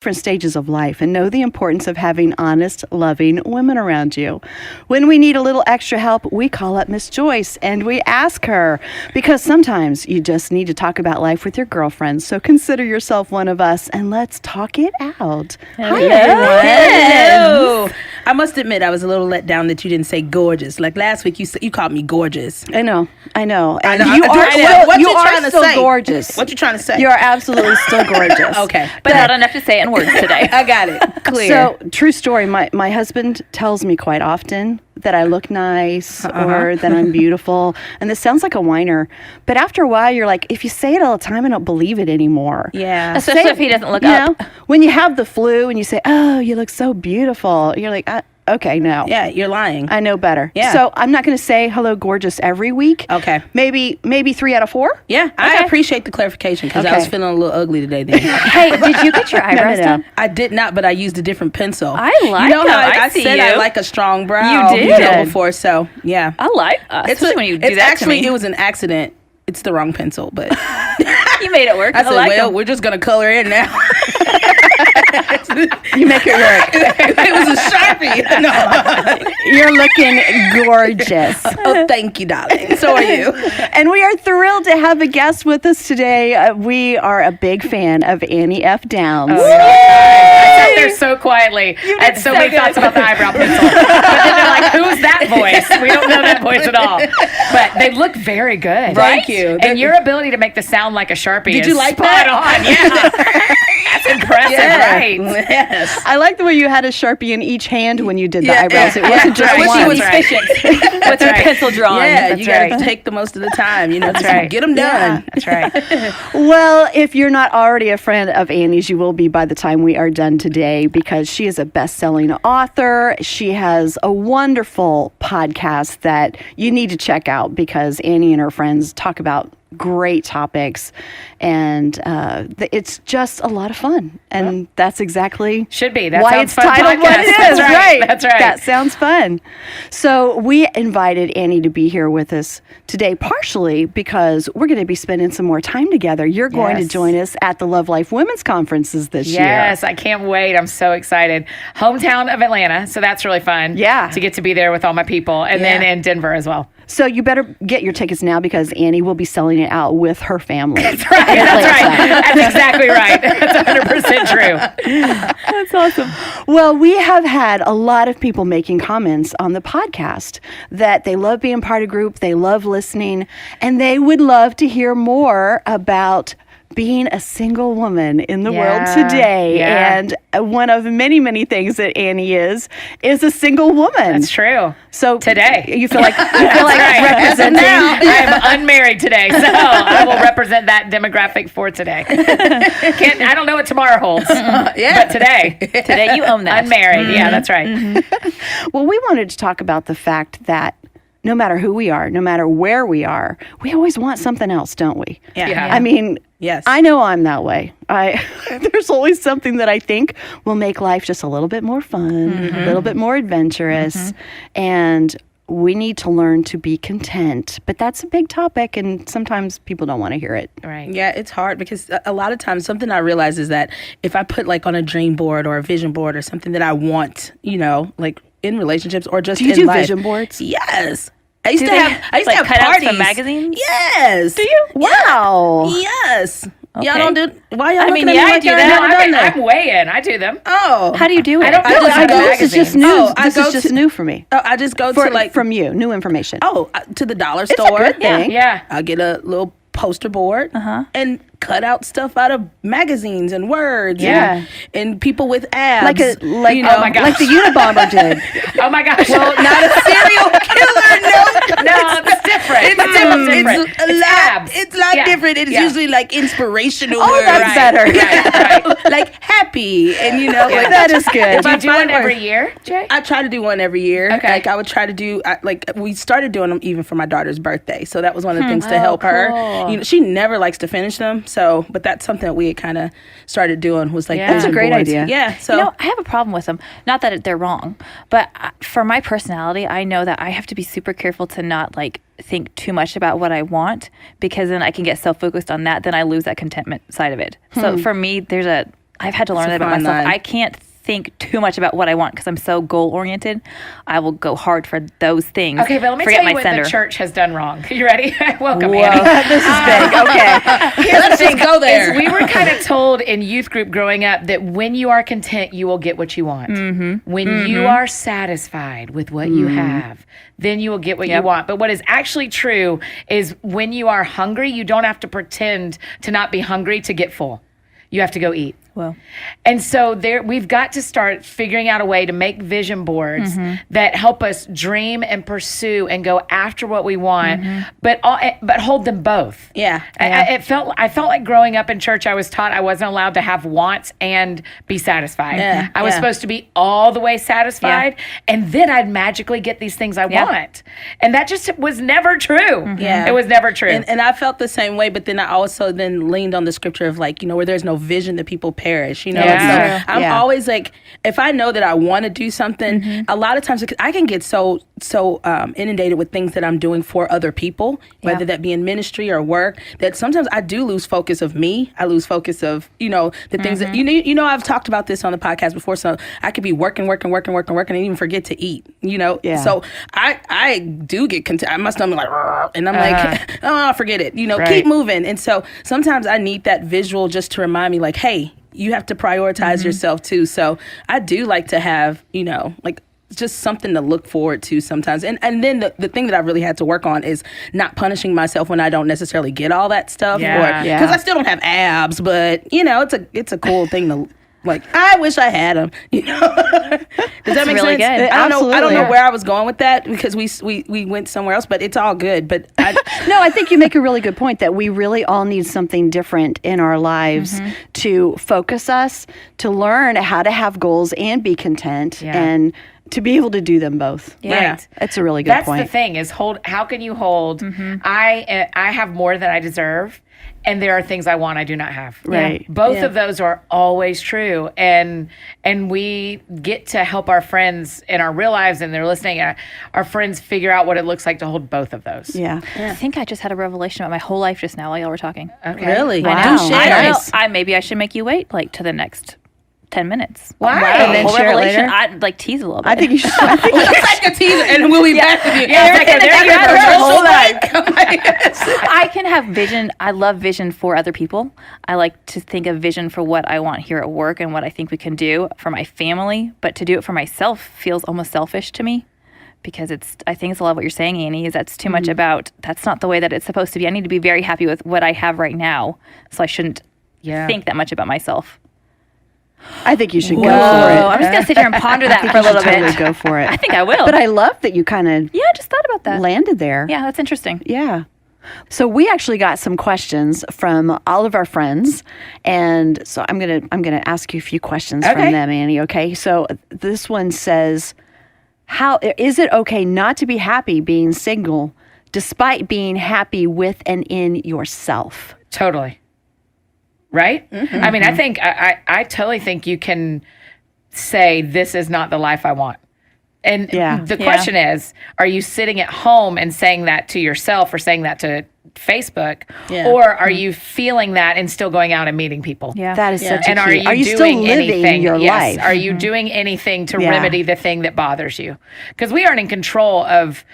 different stages of life and know the importance of having honest, loving women around you. When we need a little extra help, we call up Miss Joyce and we ask her, because sometimes you just need to talk about life with your girlfriends. So consider yourself one of us and let's talk it out. Hi, everyone. Hello. I must admit, I was a little let down that you didn't say gorgeous. Like last week, you called me gorgeous. I know. And you are still gorgeous. What you trying to say? You are absolutely still gorgeous. Okay. But not enough to say in words today. I got it. Clear. So, true story, my husband tells me quite often that I look nice or that I'm beautiful. And this sounds like a whiner. But after a while, you're like, if you say it all the time, I don't believe it anymore. Yeah. Especially if he doesn't look up. Know, when you have the flu and you say, oh, you look so beautiful, you're like, okay, no. Yeah, you're lying. I know better. Yeah. So I'm not going to say hello, gorgeous every week. Okay. Maybe 3 out of 4. Yeah, I appreciate the clarification because I was feeling a little ugly today. Then. Hey, did you get your eyebrows done? I did not, but I used a different pencil. I like You know how them. I see said you. I like a strong brow. You did. Before, so yeah. I like especially when you do it's that actually, to me. It was an accident. It's the wrong pencil, but You made it work. I said, like well, them. we're just gonna color in now. You make it work. It was a Sharpie. No. You're looking gorgeous. Oh, thank you, darling. So are you. And we are thrilled to have a guest with us today. We are a big fan of Annie F. Downs. Oh, I sat there so quietly. I had so many thoughts about the eyebrow pencil. But then they're like, who's that voice? We don't know that voice at all. But they look very good. Thank you. And your ability to make the sound like a Sharpie Did is you like spot that? on. Yeah. That's impressive, right? Yes. I like the way you had a Sharpie in each hand when you did the Yeah, eyebrows. It yeah, wasn't just I wish one. you was That's right. With That's your right. pencil drawn. Yeah, That's you got to right. take the most of the time. You know, That's just right. get them done. That's right. Well, if you're not already a friend of Annie's, you will be by the time we are done today because she is a best-selling author. She has a wonderful podcast that you need to check out because Annie and her friends talk about great topics, and it's just a lot of fun. And that's exactly Should be. That why sounds it's fun titled what podcast. it is. That's right. That's right. That sounds fun. So we invited Annie to be here with us today, partially because we're going to be spending some more time together. You're going to Yes. join us at the Love Life Women's Conferences this year. Yes, I can't wait. I'm so excited. Hometown of Atlanta, so that's really fun. Yeah. To get to be there with all my people. And then in Denver as well. So you better get your tickets now because Annie will be selling it out with her family. That's right. That's exactly right. That's 100% true. That's awesome. Well, we have had a lot of people making comments on the podcast that they love being part of group, they love listening, and they would love to hear more about being a single woman in the world today. Yeah. And one of many, many things that Annie is a single woman. That's true. So Today. you feel like right. representing. I am unmarried today, so I will represent that demographic for today. I don't know what tomorrow holds, but today. Today you own that. Unmarried. Yeah, that's right. Well, we wanted to talk about the fact that no matter who we are, no matter where we are, we always want something else, don't we? Yeah. I mean, Yes. I know I'm that way. There's always something that I think will make life just a little bit more fun, a little bit more adventurous, and we need to learn to be content. But that's a big topic, and sometimes people don't want to hear it. Right. Yeah, it's hard because a lot of times something I realize is that if I put like on a dream board or a vision board or something that I want, you know, like in relationships or just Do you in do life. vision boards? Yes. I used to they have like cutouts parties. from magazines? Yes. Do you? Wow. Yes. Okay. Y'all don't do. Why y'all? I mean, looking at yeah, me I like do y'all that. never done that? I'm way in. I do them. Oh. How do you do it? I don't know. I about This is just magazines. new. Oh, I this is go just to- new for me. I just go to like From you, new information. to the dollar It's a store. good thing. Yeah. I get a little poster board and cut out stuff out of magazines and words. Yeah. And people with abs. Like you know, oh my God. like the Unabomber did. Oh my gosh. Well, not a serial killer. no, it's different. It's different. It's a lot. abs. It's a lot Yeah. different. It's Yeah. usually like inspirational Oh, words. that's better. Right. Like happy and you know like That is good. Do you do one Fine every words. year, Jay? I try to do one every year. Okay. Like I would try to do like we started doing them even for my daughter's birthday. So that was one of the things to help her. cool. You know, she never likes to finish them. So, but that's something that we had kind of started doing was like Yeah. That's a vision great boards. idea. Yeah. So You know, I have a problem with them. Not that they're wrong, but for my personality, I know that I have to be super careful to not like think too much about what I want because then I can get self-focused on that. Then I lose that contentment side of it. So for me, I've had to learn It's a that about fine myself. line. I can't think too much about what I want because I'm so goal oriented. I will go hard for those things. Okay, but let me forget tell you my what center. the church has done wrong. You ready? Welcome, Whoa, Annie. this is big. Okay. Let's just go there. Is we were kind of told in youth group growing up that when you are content, you will get what you want. When you are satisfied with what you have, then you will get what you want. But what is actually true is when you are hungry, you don't have to pretend to not be hungry to get full. You have to go eat. Well, And so we've got to start figuring out a way to make vision boards that help us dream and pursue and go after what we want, but hold them both. Yeah. I felt like growing up in church, I was taught I wasn't allowed to have wants and be satisfied. Yeah, I was yeah. supposed to be all the way satisfied, and then I'd magically get these things I want. And that just was never true. Yeah. It was never true. And I felt the same way, but then I also then leaned on the scripture of like, where there's no vision, the people perish, Yeah. And so I'm Yeah. always like, if I know that I want to do something, a lot of times I can get so inundated with things that I'm doing for other people, whether that be in ministry or work, that sometimes I do lose focus of me. I lose focus of, the things that, I've talked about this on the podcast before, so I could be working, and even forget to eat, Yeah. So I do get content. I must have been like, "Rrr," and I'm like, oh, forget it, Right. keep moving. And so sometimes I need that visual just to remind me like, hey, you have to prioritize yourself too. So I do like to have, like just something to look forward to sometimes. And then the thing that I really had to work on is not punishing myself when I don't necessarily get all that stuff. Yeah. Yeah. Because I still don't have abs, but it's a cool thing to like, I wish I had them, Does that make really sense? good. I don't know Absolutely. where I was going with that because we went somewhere else, but it's all good. But No, I think you make a really good point that we really all need something different in our lives to focus us, to learn how to have goals and be content, Yeah. and to be able to do them both. Yeah. Right. It's a really good That's point. the thing is how can you hold I have more than I deserve, and there are things I want I do not have. Right. Both Yeah. of those are always true, and we get to help our friends in our real lives, and they're listening, our friends figure out what it looks like to hold both of those. Yeah. I think I just had a revelation about my whole life just now while y'all were talking. Okay. really, Wow. do share. I don't know. Nice. Maybe I should make you wait like to the next 10 minutes. Why? And then Whole share it revelation. later? I'd like tease a little bit. I think you should. I think It's like a teaser, and we'll be back with you. Yeah, it's like, there you go. hold on. I can have vision. I love vision for other people. I like to think of vision for what I want here at work and what I think we can do for my family. But to do it for myself feels almost selfish to me because I think it's a lot of what you're saying, Annie, is that's too much about, that's not the way that it's supposed to be. I need to be very happy with what I have right now. So I shouldn't think that much about myself. I think you should go Whoa, for it. I'm just going to sit here and ponder that for a little Totally bit. go for it. I think I will. But I love that you kind of I just thought about that. landed there. Yeah, that's interesting. Yeah. So we actually got some questions from all of our friends, and so I'm gonna ask you a few questions from Okay. them, Annie. Okay. So this one says, "How is it okay not to be happy being single, despite being happy with and in yourself?" Totally. Right? I mean, I think I totally think you can say this is not the life I want. And Yeah. the question is, are you sitting at home and saying that to yourself or saying that to Facebook? Yeah. Or are you feeling that and still going out and meeting people? Yeah. That is such a And key. are you still doing living anything? your Yes. life? Are you doing anything to Yeah. remedy the thing that bothers you? Because we aren't in control of.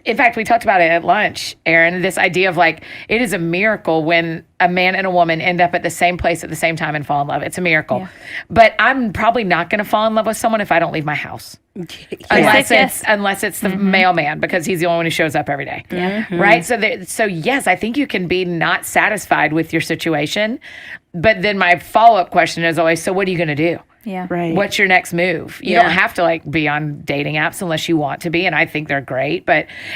In fact, we talked about it at lunch, Aaron. This idea of like it is a miracle when a man and a woman end up at the same place at the same time and fall in love. It's a miracle. Yeah. But I'm probably not going to fall in love with someone if I don't leave my house. Unless it's the mailman, because he's the only one who shows up every day. Right? So yes, I think you can be not satisfied with your situation, but then my follow-up question is always, so what are you going to do? Yeah. Right. What's your next move? You Yeah. don't have to like be on dating apps unless you want to be, and I think they're great,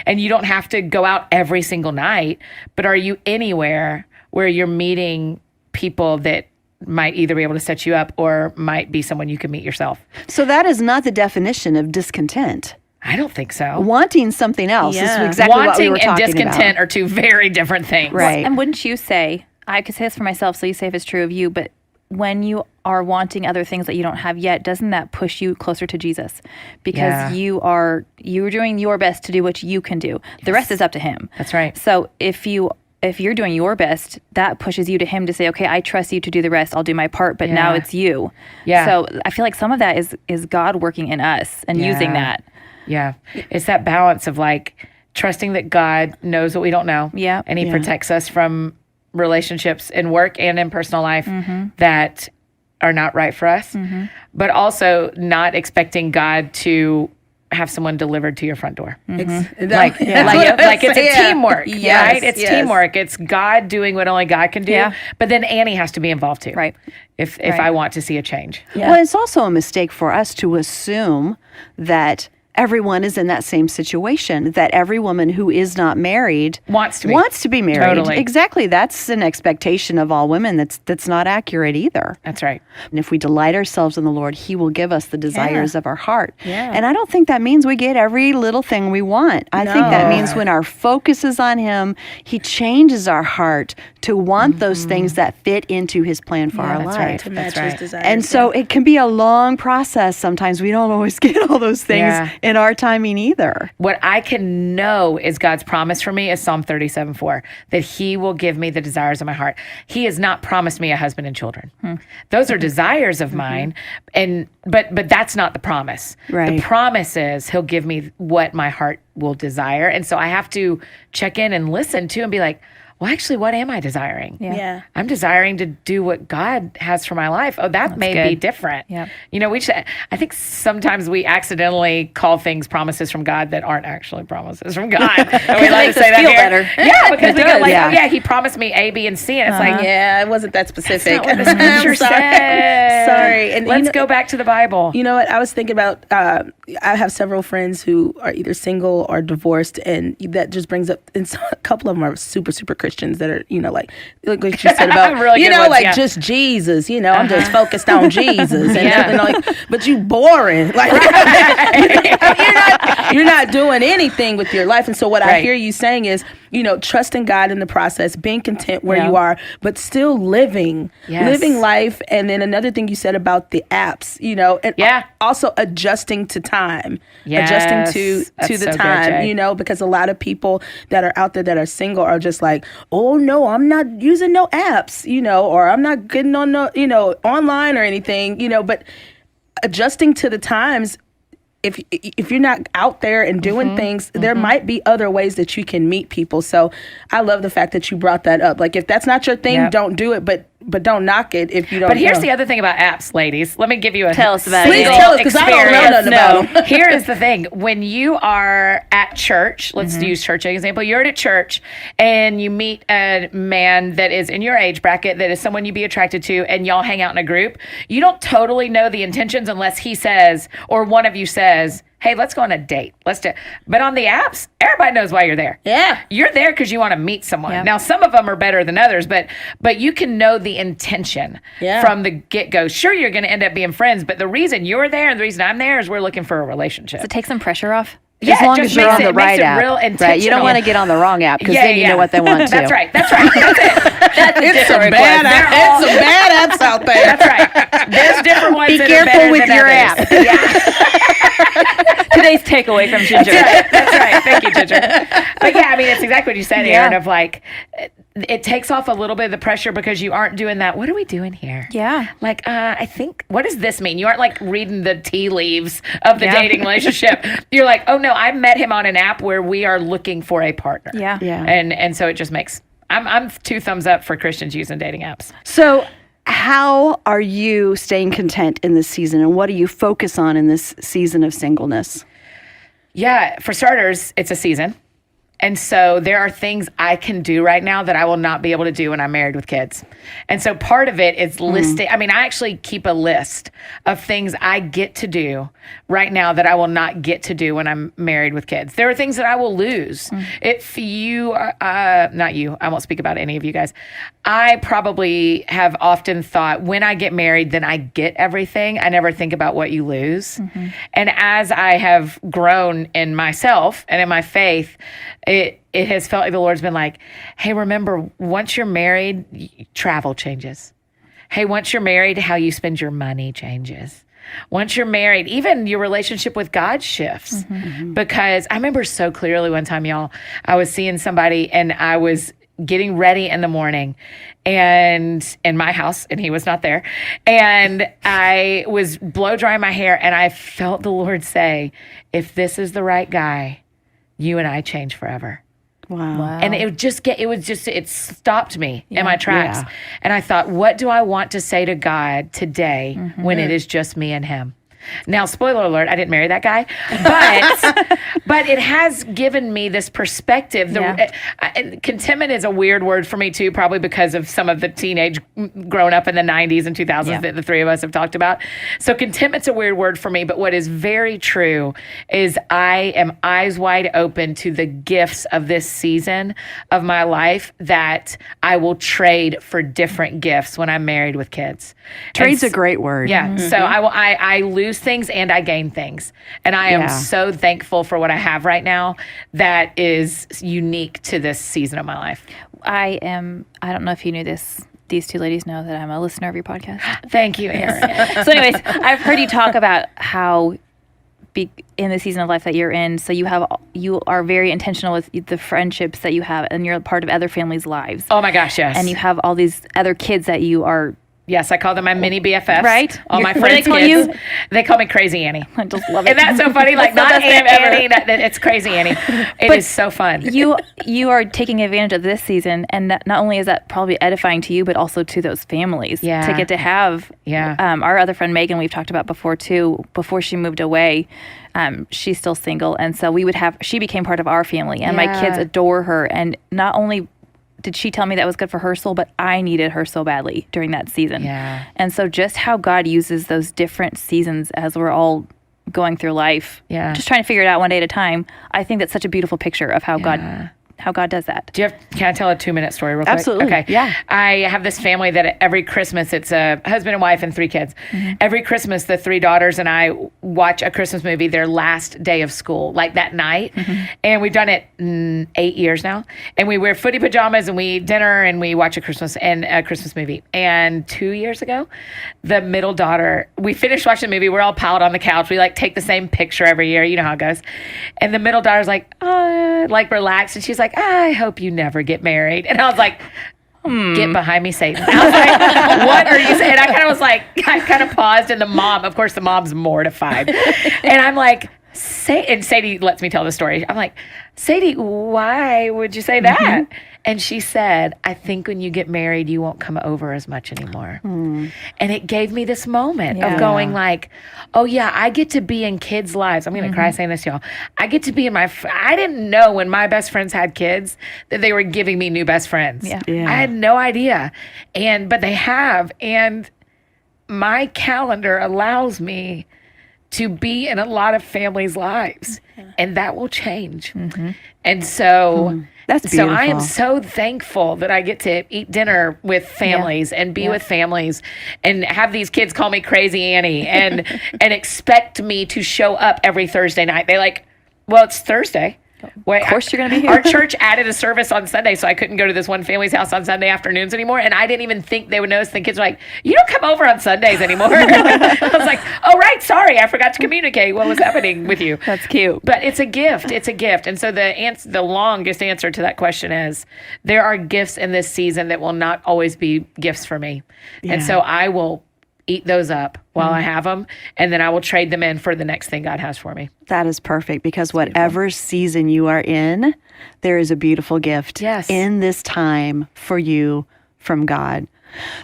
and you don't have to go out every single night, but are you anywhere where you're meeting people that might either be able to set you up or might be someone you can meet yourself? So that is not the definition of discontent. I don't think so. Wanting something else Yeah. is exactly what we Wanting were and talking discontent about. are two very different things. Right. And wouldn't you say, I could say this for myself, so you say if it's true of you, but when you are wanting other things that you don't have yet, doesn't that push you closer to Jesus? Because you're doing your best to do what you can do. The rest is up to him. That's right. So if you if you're doing your best, that pushes you to him to say, okay, I trust you to do the rest. I'll do my part, but now it's you. Yeah. So I feel like some of that is God working in us and using that. Yeah. It's that balance of like trusting that God knows what we don't know. Yeah. And he protects us from relationships in work and in personal life that are not right for us, but also not expecting God to have someone delivered to your front door. Like it's a teamwork, right? It's teamwork. It's God doing what only God can do. Yeah. But then Annie has to be involved too. Right. If I want to see a change. Well, it's also a mistake for us to assume that everyone is in that same situation, that every woman who is not married Wants to be married. Totally. Exactly. That's an expectation of all women that's not accurate either. That's right. And if we delight ourselves in the Lord, he will give us the desires of our heart. Yeah. And I don't think that means we get every little thing we want. I think that means when our focus is on him, he changes our heart to want those things that fit into his plan for our that's life. right. To match That's his right. desires. And so it can be a long process. Sometimes we don't always get all those things Yeah. in our timing either. What I can know is God's promise for me is Psalm 37:4, that he will give me the desires of my heart. He has not promised me a husband and children. Those are desires of mine, but that's not the promise. Right. The promise is he'll give me what my heart will desire. And so I have to check in and listen to and be like, well, actually, what am I desiring? Yeah. I'm desiring to do what God has for my life. Oh, that may be good. different. Yep. You know, I think sometimes we accidentally call things promises from God that aren't actually promises from God. And we like to makes us say that feel here. better. Yeah, because we go like, Yeah. oh yeah, he promised me A, B, and C. And it's like, Yeah, it wasn't that specific. that's not what the scripture I'm sorry. says. Sorry. And Let's go back to the Bible. You know what? I was thinking about, I have several friends who are either single or divorced, and that just brings up, and so a couple of them are super, super Christians that are, like you said about, Really good ones, yeah. just Jesus, I'm just focused on Jesus. And nothing like, but you boring. Like, you're not doing anything with your life. And so what I Right. hear you saying is, trusting God in the process, being content where you are, but still living life. And then another thing you said about the apps, and also adjusting to time, adjusting to That's the so good, time, Jay. because a lot of people that are out there that are single are just like, oh no, I'm not using no apps, or I'm not getting on no, online or anything, but adjusting to the times. If you're not out there and doing things, there might be other ways that you can meet people. So I love the fact that you brought that up. Like, if that's not your thing, don't do it, but don't knock it if you don't. But here's the other thing about apps, ladies. Let me give you a Tell us about Please it. tell us, because I don't know nothing about them. Here is the thing. When you are at church, let's use church as an example. You're at church and you meet a man that is in your age bracket, that is someone you'd be attracted to, and y'all hang out in a group. You don't totally know the intentions unless he says, or one of you says, hey, let's go on a date. But on the apps, everybody knows why you're there. Yeah. You're there because you want to meet someone. Yep. Now, some of them are better than others, but you can know the intention from the get-go. Sure, you're going to end up being friends, but the reason you're there and the reason I'm there is we're looking for a relationship. Does it take some pressure off? Yeah, As long it as just you're makes on it- the makes right it app. real Right. You intentional. don't want to get on the wrong app, because then you know what they want to. That's right. That's right. That's it. That's a It's different some request. bad, it's some bad apps out there. That's right. There's different ones Be that careful are better with than your others. app. Yeah. Today's takeaway from Ginger. That's right. Thank you, Ginger. But yeah, I mean, it's exactly what you said, Aaron, of like, it takes off a little bit of the pressure because you aren't doing that. What are we doing here? Yeah. Like, I think, what does this mean? You aren't like reading the tea leaves of the dating relationship. You're like, oh no, I met him on an app where we are looking for a partner. Yeah. Yeah. And so it just makes, I'm 2 thumbs up for Christians using dating apps. So, how are you staying content in this season, and what do you focus on in this season of singleness? Yeah, for starters, it's a season. And so there are things I can do right now that I will not be able to do when I'm married with kids. And so part of it is listing. I mean, I actually keep a list of things I get to do right now that I will not get to do when I'm married with kids. There are things that I will lose. If you, not you, I won't speak about any of you guys. I probably have often thought, when I get married, then I get everything. I never think about what you lose. And as I have grown in myself and in my faith, it has felt like the Lord's been like, hey, remember, once you're married, travel changes. Hey, once you're married, how you spend your money changes. Once you're married, even your relationship with God shifts. Because I remember so clearly one time, y'all, I was seeing somebody and I was getting ready in the morning and in my house, and he was not there. And I was blow drying my hair, and I felt the Lord say, if this is the right guy, you and I change forever. Wow. And it stopped me in my tracks. Yeah. And I thought, what do I want to say to God today when it is just me and him? Now, spoiler alert, I didn't marry that guy, but it has given me this perspective. Contentment is a weird word for me too, probably because of some of the teenage grown up in the 90s and 2000s that the three of us have talked about. So contentment's a weird word for me, but what is very true is I am eyes wide open to the gifts of this season of my life that I will trade for different gifts when I'm married with kids. Trade's a great word. Yeah. So I lose things and I gain things. And I am so thankful for what I have right now that is unique to this season of my life. I don't know if you knew this. These two ladies know that I'm a listener of your podcast. Thank you, Erin. So anyways, I've heard you talk about how in the season of life that you're in, so you are very intentional with the friendships that you have, and you're a part of other families' lives. Oh my gosh, yes. And you have all these other kids that you are. Yes, I call them my mini BFFs. Right. All my What do friends' they call kids. you? They call me Crazy Annie. I just love it. And that's so funny. Like, not That's the Aunt best Annie. name ever. It's Crazy Annie. It is so fun. You are taking advantage of this season, and not only is that probably edifying to you, but also to those families. Yeah. To get to have. Yeah. Our other friend Megan, we've talked about before too. Before she moved away, she's still single, and so she became part of our family, and my kids adore her. And not only did she tell me that was good for her soul, but I needed her so badly during that season. Yeah. And so just how God uses those different seasons as we're all going through life, just trying to figure it out one day at a time, I think that's such a beautiful picture of how God does that. Can I tell a 2-minute story real quick? Absolutely. Okay. Yeah. I have this family that every Christmas, it's a husband and wife and 3 kids. Every Christmas, the 3 daughters and I watch a Christmas movie their last day of school, like that night. And we've done it 8 years now. And we wear footy pajamas and we eat dinner and we watch a Christmas movie. And 2 years ago, the middle daughter, we finished watching the movie. We're all piled on the couch. We take the same picture every year. You know how it goes. And the middle daughter's relaxed. And she's like, I hope you never get married. And I was like, get behind me, Satan. I was like, what are you saying? I kind of paused, and the mom's mortified. And I'm like, and Sadie lets me tell the story. I'm like, Sadie, why would you say that? And she said, I think when you get married, you won't come over as much anymore. And it gave me this moment of going oh yeah, I get to be in kids' lives. I'm going to cry saying this, y'all. I get to be in I didn't know when my best friends had kids that they were giving me new best friends. Yeah. I had no idea. But they have. And my calendar allows me to be in a lot of families' lives, and that will change. And so That's beautiful. So I am so thankful that I get to eat dinner with families and be with families and have these kids call me Crazy Annie and expect me to show up every Thursday night. Well, it's Thursday. Of course you're going to be here. Our church added a service on Sunday, so I couldn't go to this one family's house on Sunday afternoons anymore. And I didn't even think they would notice. The kids were like, you don't come over on Sundays anymore. I was like, oh, right. Sorry. I forgot to communicate what was happening with you. That's cute. But it's a gift. It's a gift. And so the longest answer to that question is there are gifts in this season that will not always be gifts for me. Yeah. And so I will eat those up while I have them, and then I will trade them in for the next thing God has for me. That is perfect, because whatever season you are in, there is a beautiful gift in this time for you from God.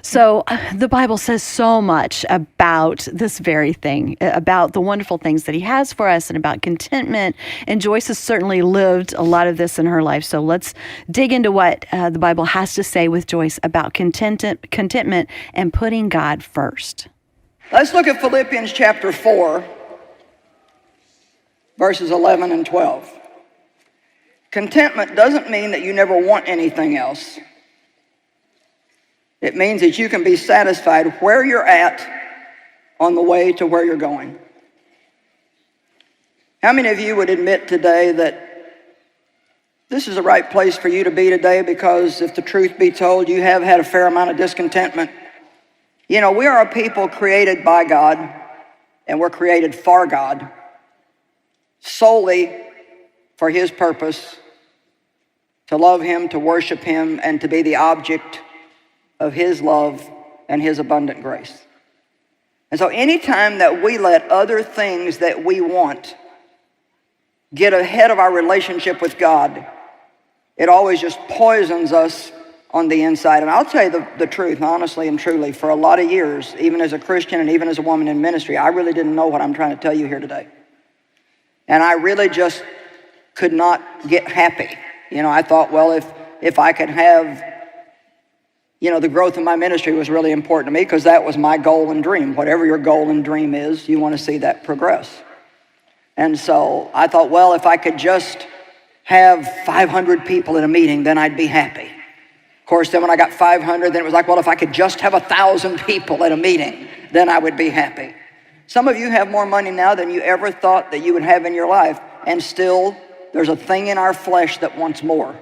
So the Bible says so much about this very thing, about the wonderful things that he has for us and about contentment. And Joyce has certainly lived a lot of this in her life. So let's dig into what the Bible has to say with Joyce about contentment and putting God first. Let's look at Philippians chapter 4, verses 11 and 12. Contentment doesn't mean that you never want anything else. It means that you can be satisfied where you're at on the way to where you're going. How many of you would admit today that this is the right place for you to be today? Because if the truth be told, you have had a fair amount of discontentment. You know, we are a people created by God, and we're created for God, solely for his purpose. to love him, to worship him, and to be the object of his love and his abundant grace. And so anytime that we let other things that we want get ahead of our relationship with God, it always just poisons us on the inside. And I'll tell you the truth, honestly and truly, for a lot of years, even as a Christian and even as a woman in ministry, I really didn't know what I'm trying to tell you here today. And I really just could not get happy. I thought, well, if I could have, the growth of my ministry was really important to me because that was my goal and dream. Whatever your goal and dream is, you want to see that progress. And so I thought, well, if I could just have 500 people in a meeting, then I'd be happy. Of course, then when I got 500, then it was like, well, if I could just have 1,000 people at a meeting, then I would be happy. Some of you have more money now than you ever thought that you would have in your life, and still there's a thing in our flesh that wants more.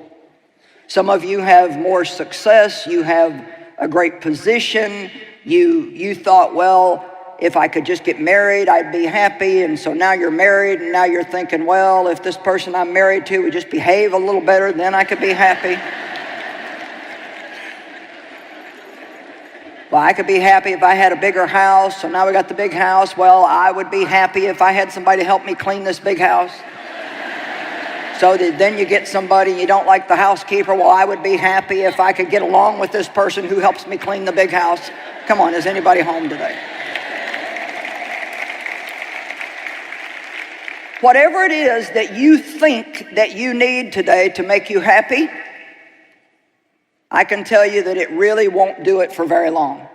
Some of you have more success, you have a great position, you thought, well, if I could just get married, I'd be happy, and so now you're married, and now you're thinking, well, if this person I'm married to would just behave a little better, then I could be happy. Well, I could be happy if I had a bigger house, so now we got the big house. Well, I would be happy if I had somebody to help me clean this big house. So then you get somebody, you don't like the housekeeper. Well, I would be happy if I could get along with this person who helps me clean the big house. Come on, is anybody home today? Whatever it is that you think that you need today to make you happy, I can tell you that it really won't do it for very long.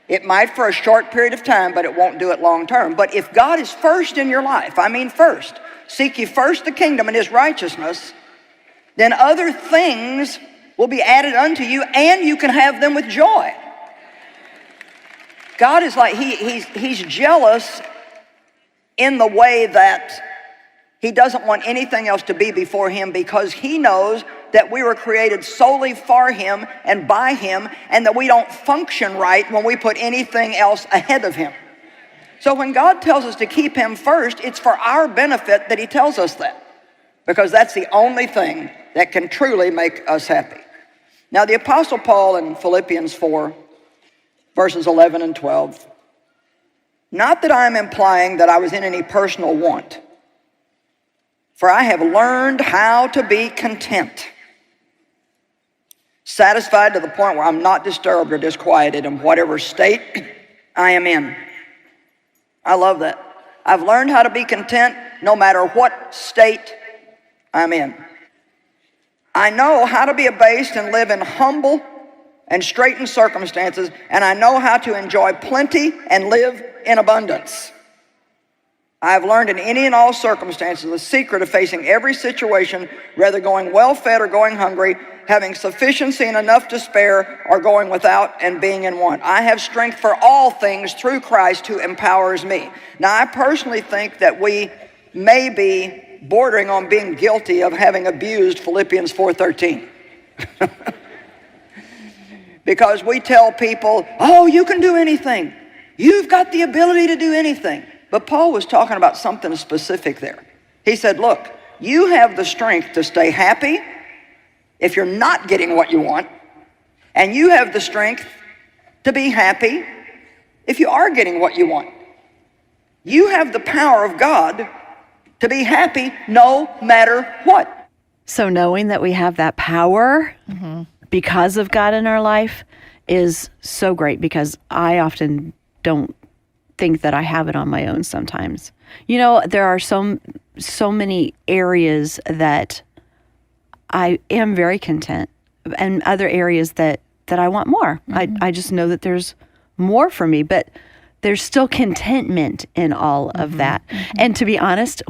It might for a short period of time, but it won't do it long term. But if God is first in your life, first, seek ye first the kingdom and his righteousness, then other things will be added unto you, and you can have them with joy. God is like, he's jealous in the way that he doesn't want anything else to be before him, because he knows that we were created solely for him and by him, and that we don't function right when we put anything else ahead of him. So when God tells us to keep him first, it's for our benefit that he tells us that, because that's the only thing that can truly make us happy. Now, the Apostle Paul in Philippians 4, verses 11 and 12, not that I'm implying that I was in any personal want, for I have learned how to be content, satisfied to the point where I'm not disturbed or disquieted in whatever state I am in. I love that. I've learned how to be content no matter what state I'm in. I know how to be abased and live in humble and straitened circumstances, and I know how to enjoy plenty and live in abundance. I have learned in any and all circumstances the secret of facing every situation, whether going well-fed or going hungry, having sufficiency and enough to spare, or going without and being in want. I have strength for all things through Christ who empowers me. Now, I personally think that we may be bordering on being guilty of having abused Philippians 4:13. Because we tell people, oh, you can do anything. You've got the ability to do anything. But Paul was talking about something specific there. He said, look, you have the strength to stay happy if you're not getting what you want, and you have the strength to be happy if you are getting what you want. You have the power of God to be happy no matter what. So knowing that we have that power because of God in our life is so great, because I often don't think that I have it on my own sometimes. There are so many areas that I am very content, and other areas that I want more. I just know that there's more for me, but there's still contentment in all of that. And to be honest,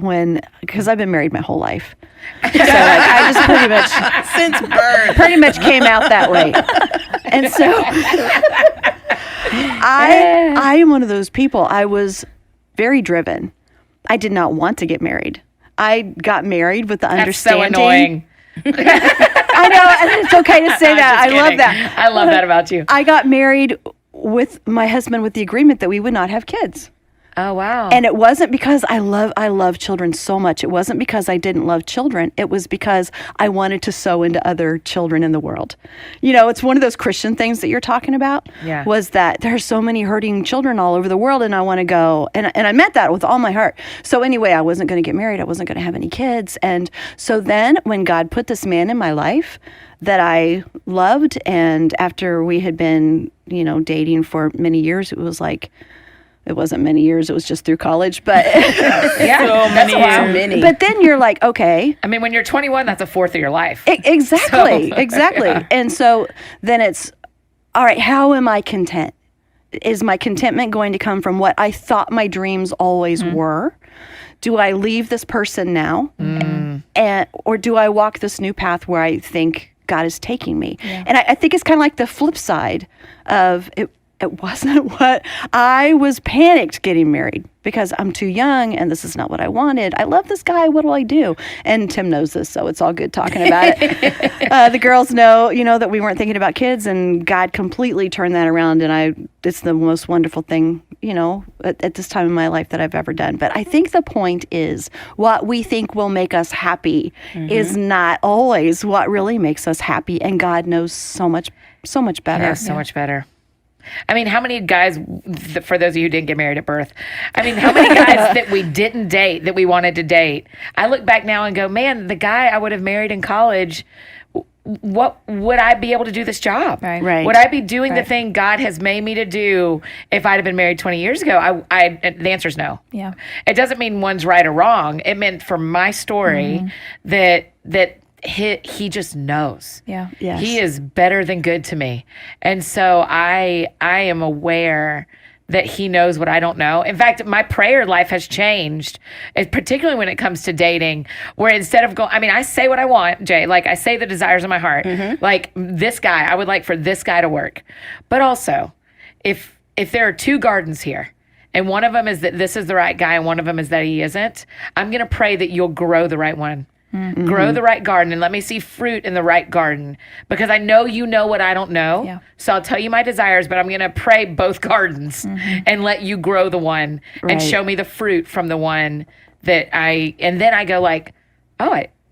because I've been married my whole life, so I just pretty much Since birth. pretty much came out that way. And so I am one of those people. I was very driven. I did not want to get married. I got married with the That's so understanding. annoying. I know, and it's okay to say that. I love that. I love that about you. I got married with my husband with the agreement that we would not have kids. Oh, wow. And it wasn't because I love children so much. It wasn't because I didn't love children. It was because I wanted to sow into other children in the world. It's one of those Christian things that you're talking about. Yeah. Was that there's so many hurting children all over the world, and I want to go. And I meant that with all my heart. So anyway, I wasn't going to get married. I wasn't going to have any kids. And so then when God put this man in my life that I loved, and after we had been, dating for many years, it was like, it wasn't many years. It was just through college, but Yeah, That's many. But then you're like, okay, I mean, when you're 21, that's a fourth of your life. exactly, So, exactly. yeah. And so then it's, all right, how am I content? Is my contentment going to come from what I thought my dreams always were? Do I leave this person now? Or do I walk this new path where I think God is taking me? And I think it's kind of like the flip side of it. It wasn't what I was panicked getting married because I'm too young and this is not what I wanted. I love this guy. What do I do? And Tim knows this, so it's all good talking about it. The girls know, that we weren't thinking about kids, and God completely turned that around. And it's the most wonderful thing, at this time in my life that I've ever done. But I think the point is what we think will make us happy is not always what really makes us happy. And God knows so much better. Yeah, so much better. I mean, how many guys, for those of you who didn't get married at birth, how many guys that we didn't date, that we wanted to date, I look back now and go, man, the guy I would have married in college, what would I be able to do this job? Right. Would I be doing the thing God has made me to do if I'd have been married 20 years ago? The answer is no. Yeah. It doesn't mean one's right or wrong. It meant for my story that he just knows. Yeah. Yes. He is better than good to me. And so I am aware that he knows what I don't know. In fact, my prayer life has changed, particularly when it comes to dating, where instead of going, I say what I want, Jay, like I say the desires of my heart, like this guy, I would like for this guy to work. But also, if there are two gardens here, and one of them is that this is the right guy, and one of them is that he isn't, I'm going to pray that you'll grow the right one. Grow the right garden and let me see fruit in the right garden, because I know you know what I don't know. Yeah. So I'll tell you my desires, but I'm going to pray both gardens and let you grow the one and Right. show me the fruit from the one and then I go like,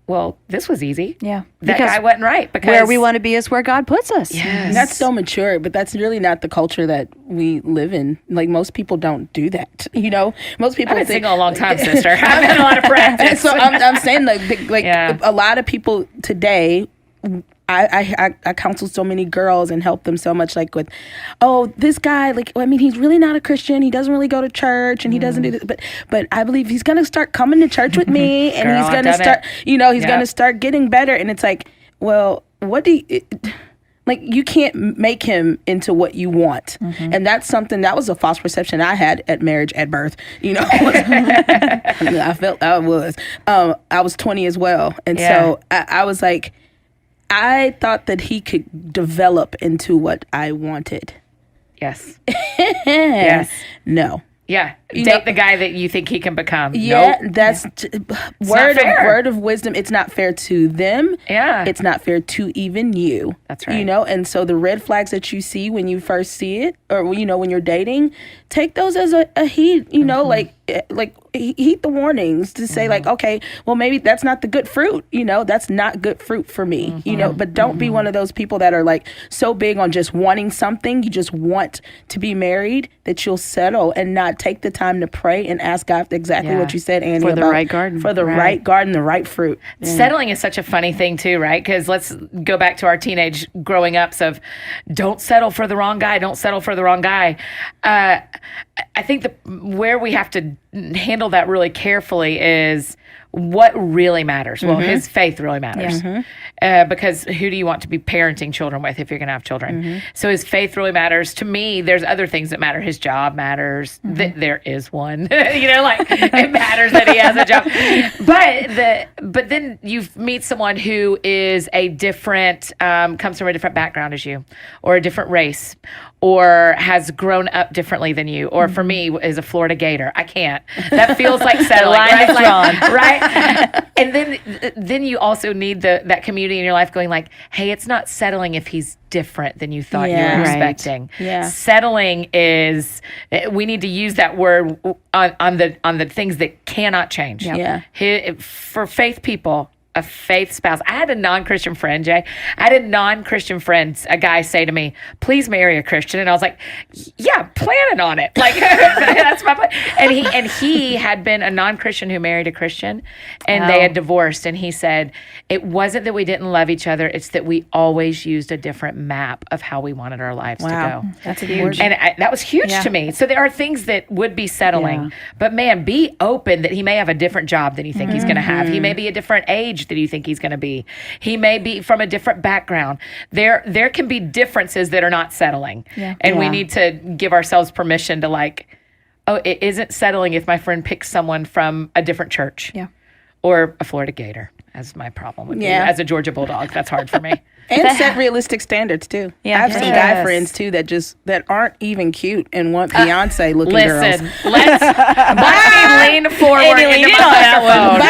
well, this was easy. Yeah. That Because guy wasn't right. Because Where we want to be is where God puts us. Yes. And that's so mature, but that's really not the culture that we live in. Like, most people don't do that. Most people I've been think, single a long time, sister. I've had a lot of practice. so I'm saying like Yeah. a lot of people today. I counsel so many girls and help them so much, like with, this guy, he's really not a Christian. He doesn't really go to church and he doesn't do this, but I believe he's gonna start coming to church with me and Girl, he's I've gonna done start, it. he's gonna start getting better. And it's like, well, what do you, you can't make him into what you want. And that was a false perception I had at marriage at birth. I felt I was 20 as well. And so I was like, I thought that he could develop into what I wanted. Yes. Yes. No. Yeah. You Date know- the guy that you think he can become. Yeah, Nope. that's not fair. word of wisdom. It's not fair to them. Yeah. It's not fair to even you. That's right. And so the red flags that you see when you first see it, or when you're dating, take those as a heed. Like heed the warnings to say like, okay, well, maybe that's not the good fruit. That's not good fruit for me. But don't be one of those people that are like so big on just wanting something. You just want to be married that you'll settle and not take the time to pray and ask God exactly Yeah. what you said, Annie, For the about right garden. for the Right. right garden, the right fruit. Settling is such a funny thing too, right? Because let's go back to our teenage growing ups of don't settle for the wrong guy, don't settle for the wrong guy. I think where we have to handle that really carefully is what really matters. Well, his faith really matters. Because who do you want to be parenting children with if you're going to have children? So his faith really matters. To me, there's other things that matter. His job matters. There is one. It matters that he has a job. But then you meet someone who is a different, comes from a different background as you, or a different race, or has grown up differently than you, or or for me is a Florida Gator. I can't. That feels like settling. line is drawn. Right? And then you also need that community in your life going like, hey, it's not settling if he's different than you thought you were Yeah. Right. expecting. Yeah. Settling is, we need to use that word on the things that cannot change. Yeah. For faith people, a faith spouse. I had a non-Christian friend, Jay. I had a non-Christian friend, a guy say to me, please marry a Christian. And I was like, yeah, planning on it. Like, that's my plan. And he had been a non-Christian who married a Christian, and they had divorced. And he said, it wasn't that we didn't love each other. It's that we always used a different map of how we wanted our lives to go. That's huge. And that was huge to me. So there are things that would be settling, but man, be open that he may have a different job than you think he's going to have. He may be a different age than you think he's going to be. He may be from a different background. There can be differences that are not settling. And we need to give ourselves permission to like, oh, it isn't settling if my friend picks someone from a different church or a Florida Gator, as my problem would be. As a Georgia Bulldog, that's hard for me. And set realistic standards too. Yeah. I have some guy friends too that aren't even cute and want Beyonce looking girls. Listen, let's lean forward into my microphone.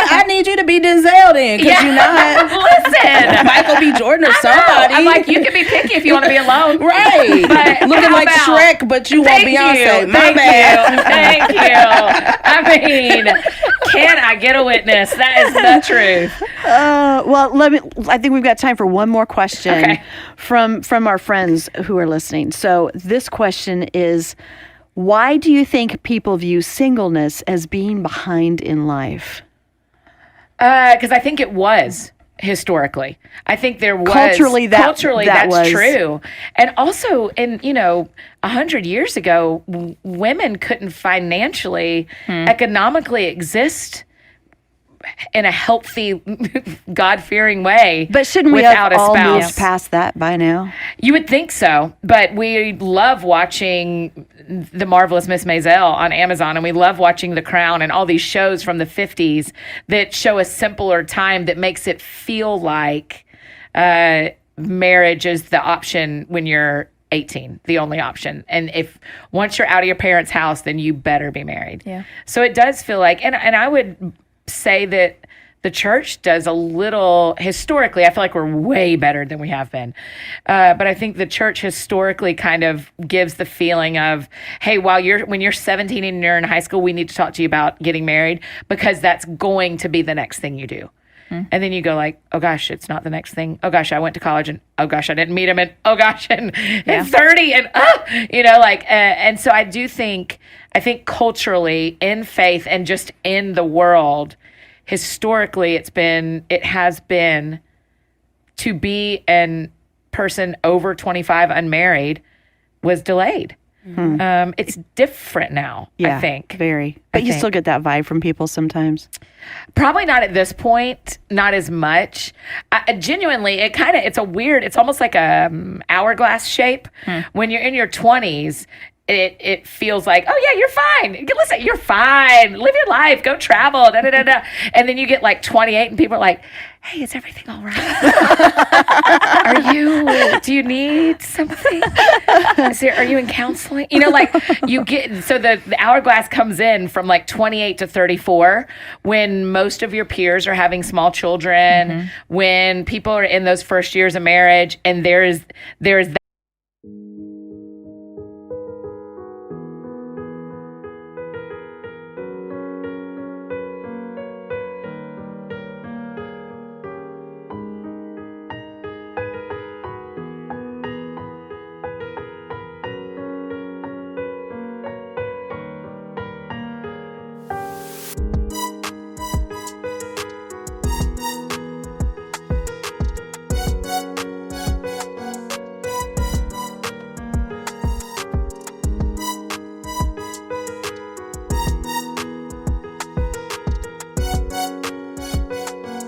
I need you to be Denzel then, because you're not Listen, Michael B. Jordan or somebody. I'm like, you can be picky if you want to be alone. right. But Looking how like about- Shrek, but you want Thank Beyonce. you. My Thank bad. you. Thank you. I mean, can I get a witness? That is the truth. Well, I think we've got time for one more question Okay. from our friends who are listening. So this question is, why do you think people view singleness as being behind in life? Because I think it was historically. I think there was Culturally, that that's was true. And also, 100 years ago, women couldn't financially, economically exist in a healthy, God-fearing way. But shouldn't we without have a all spouse. moved past that by now? You would think so, but we love watching The Marvelous Miss Maisel on Amazon, and we love watching The Crown and all these shows from the 50s that show a simpler time that makes it feel like marriage is the option when you're 18, the only option. And if once you're out of your parents' house, then you better be married. Yeah. So it does feel like, and I would say that the church does a little, historically, I feel like we're way better than we have been. But I think the church historically kind of gives the feeling of, hey, when you're 17 and you're in high school, we need to talk to you about getting married because that's going to be the next thing you do. And then you go like, oh gosh, it's not the next thing. Oh gosh, I went to college and oh gosh, I didn't meet him. And oh gosh, and 30 and and so I think culturally in faith and just in the world, historically it has been to be a person over 25 unmarried was delayed. It's different now, I think. Very. But you still get that vibe from people sometimes. Probably not at this point, not as much. Genuinely, it's almost like a hourglass shape. When you're in your 20s, it feels like, oh yeah, you're fine. Listen, you're fine. Live your life. Go travel. Da, da, da, da. And then you get like 28 and people are like, hey, is everything all right? Do you need something? Are you in counseling? So the hourglass comes in from like 28 to 34 when most of your peers are having small children, when people are in those first years of marriage, and there's that.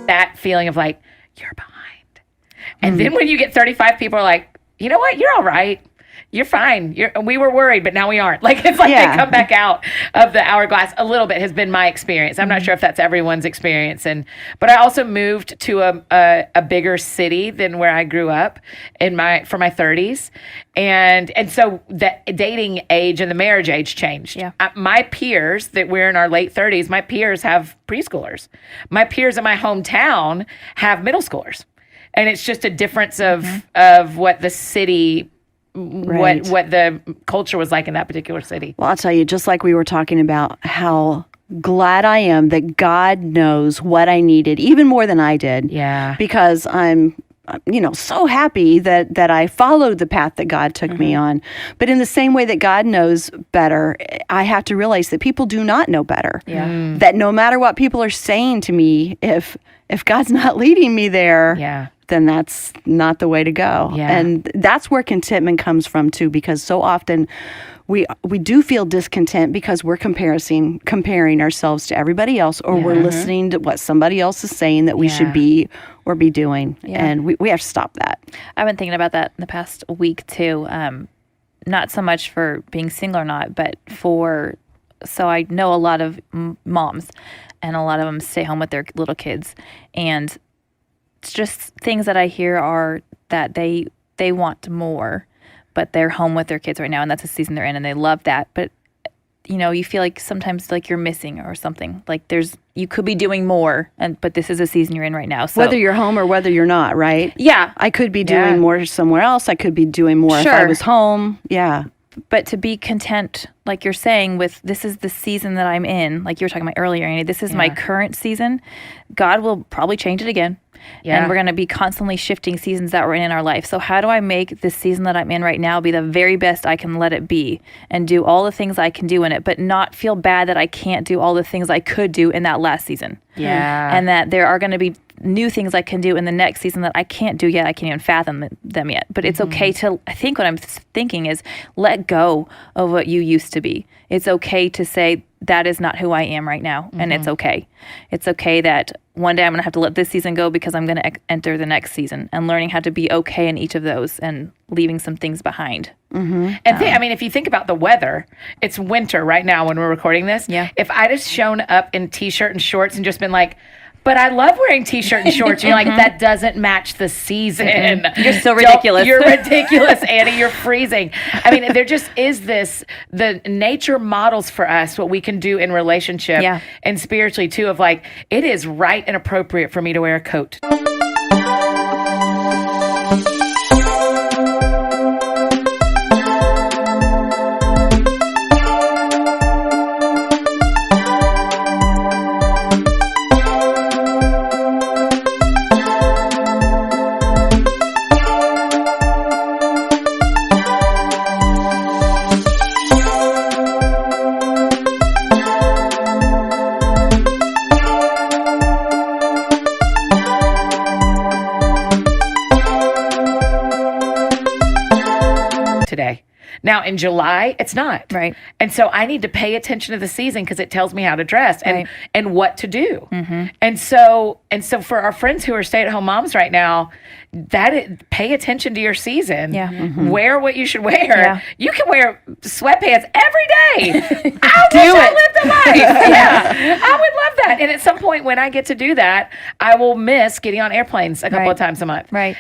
That feeling of like, you're behind. And then when you get 35, people are like, you know what? You're all right. you're fine. We were worried, but now we aren't. Like, it's like Yeah. they come back out of the hourglass a little bit has been my experience. I'm not sure if that's everyone's experience. But I also moved to a bigger city than where I grew up for my 30s. And so the dating age and the marriage age changed. Yeah. My peers that we're in our late 30s, my peers have preschoolers. My peers in my hometown have middle schoolers. And it's just a difference of what the city, Right. what the culture was like in that particular city. Well, I'll tell you, just like we were talking about how glad I am that God knows what I needed, even more than I did. Yeah. Because I'm so happy that I followed the path that God took me on. But in the same way that God knows better, I have to realize that people do not know better. Yeah. That no matter what people are saying to me, if God's not leading me there, Yeah. then that's not the way to go. Yeah. And that's where contentment comes from too, because so often we do feel discontent because we're comparing ourselves to everybody else, or we're listening to what somebody else is saying that we should be or be doing. Yeah. And we have to stop that. I've been thinking about that in the past week too. Not so much for being single or not, but so I know a lot of moms, and a lot of them stay home with their little kids, and it's just things that I hear are that they want more, but they're home with their kids right now, and that's the season they're in, and they love that. But you feel like sometimes like you're missing or something. Like you could be doing more, but this is a season you're in right now. So Whether you're home or whether you're not, right? yeah, I could be doing more somewhere else. I could be doing more if I Sure. was home. Yeah. but to be content, like you're saying, with this is the season that I'm in, like you were talking about earlier, Annie, this is my current season. God will probably change it again. Yeah. And we're going to be constantly shifting seasons that we're in our life. So how do I make this season that I'm in right now be the very best I can let it be, and do all the things I can do in it, but not feel bad that I can't do all the things I could do in that last season. Yeah. And that there are going to be new things I can do in the next season that I can't do yet. I can't even fathom them yet. But it's okay to, I think what I'm thinking is, let go of what you used to be. It's okay to say, that is not who I am right now. And it's okay. It's okay that one day I'm going to have to let this season go because I'm going to enter the next season, and learning how to be okay in each of those and leaving some things behind. And if you think about the weather, it's winter right now when we're recording this. Yeah. If I'd have shown up in t-shirt and shorts and just been like, but I love wearing t-shirt and shorts, you're like, that doesn't match the season. You're so ridiculous. You're ridiculous, Annie. You're freezing. I mean, there just is the nature models for us what we can do in relationship and spiritually too, of like, it is right and appropriate for me to wear a coat. Today. Now in July, it's not. Right. And so I need to pay attention to the season because it tells me how to dress and what to do. And so for our friends who are stay-at-home moms right now, pay attention to your season. Yeah. Wear what you should wear. Yeah. You can wear sweatpants every day. I lived a life. Yeah. I would love that. And at some point when I get to do that, I will miss getting on airplanes a couple of times a month. Right.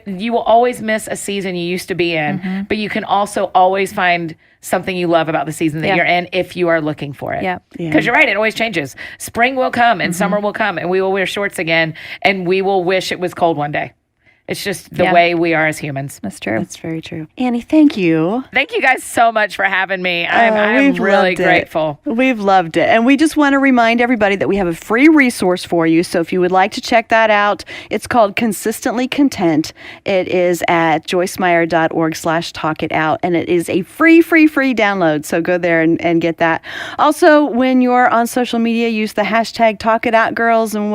You will always miss a season you used to be in, but you can also always find something you love about the season that you're in if you are looking for it. Yeah. Because you're right, it always changes. Spring will come and summer will come, and we will wear shorts again, and we will wish it was cold one day. It's just the way we are as humans. That's true. That's very true. Annie, thank you. Thank you guys so much for having me. I'm We've really loved it. grateful. We've loved it. And we just want to remind everybody that we have a free resource for you. So if you would like to check that out, it's called Consistently Content. It is at joycemeyer.org/talkitout. And it is a free download. So go there and get that. Also, when you're on social media, use the hashtag #TalkItOutGirls, and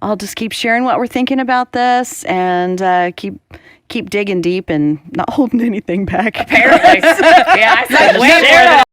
I'll just keep sharing what we're thinking about this, and keep digging deep and not holding anything back. Apparently. Yeah, I said,